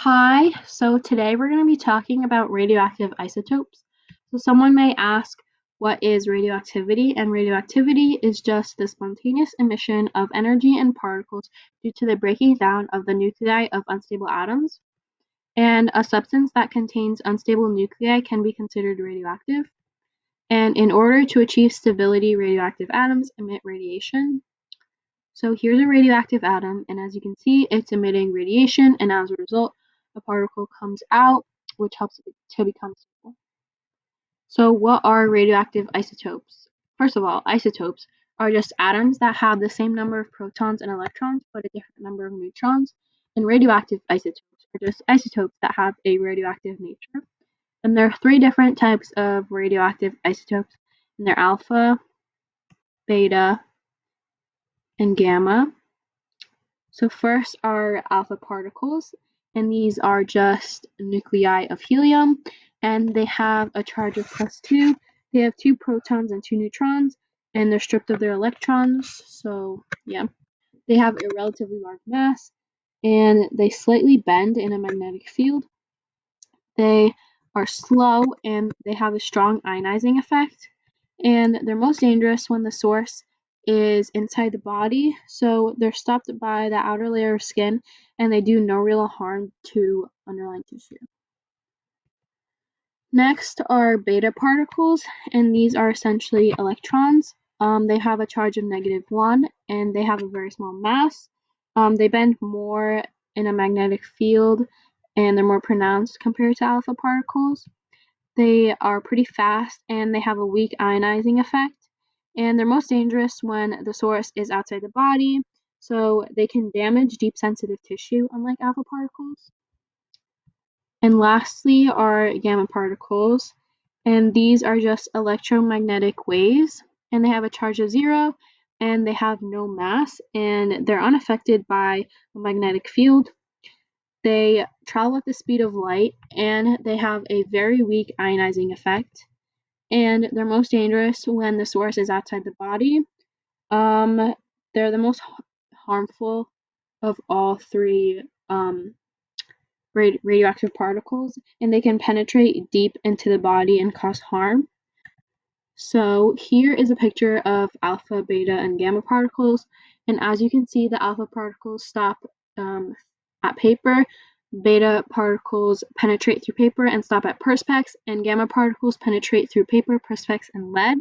Hi, so today we're going to be talking about radioactive isotopes. So someone may ask, what is radioactivity? And radioactivity is just the spontaneous emission of energy and particles due to the breaking down of the nuclei of unstable atoms. And a substance that contains unstable nuclei can be considered radioactive. And in order to achieve stability, radioactive atoms emit radiation. So here's a radioactive atom, and as you can see, it's emitting radiation, and as a result, a particle comes out, which helps it to become stable. So what are radioactive isotopes? First of all, isotopes are just atoms that have the same number of protons and electrons, but a different number of neutrons. And radioactive isotopes are just isotopes that have a radioactive nature. And there are three different types of radioactive isotopes, and they're alpha, beta, and gamma. So first are alpha particles, and these are just nuclei of helium, and they have a charge of +2. They have 2 protons and 2 neutrons, and they're stripped of their electrons, so yeah. They have a relatively large mass, and they slightly bend in a magnetic field. They are slow, and they have a strong ionizing effect, and they're most dangerous when the source is inside the body, so they're stopped by the outer layer of skin, and they do no real harm to underlying tissue. Next are beta particles, and these are essentially electrons. They have a charge of -1, and they have a very small mass. They bend more in a magnetic field, and they're more pronounced compared to alpha particles. They are pretty fast, and they have a weak ionizing effect, and they're most dangerous when the source is outside the body, so they can damage deep sensitive tissue, unlike alpha particles. And lastly are gamma particles, and these are just electromagnetic waves, and they have a charge of 0, and they have no mass, and they're unaffected by a magnetic field. They travel at the speed of light, and they have a very weak ionizing effect, and they're most dangerous when the source is outside the body. They're the most harmful of all three radioactive particles, and they can penetrate deep into the body and cause harm. So here is a picture of alpha, beta, and gamma particles, and as you can see, the alpha particles stop at paper, beta particles penetrate through paper and stop at perspex, and gamma particles penetrate through paper, perspex, and lead.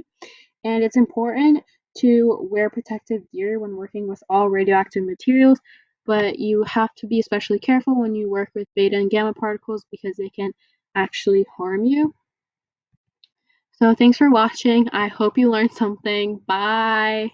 And it's important to wear protective gear when working with all radioactive materials, but you have to be especially careful when you work with beta and gamma particles because they can actually harm you. So thanks for watching. I hope you learned something. Bye.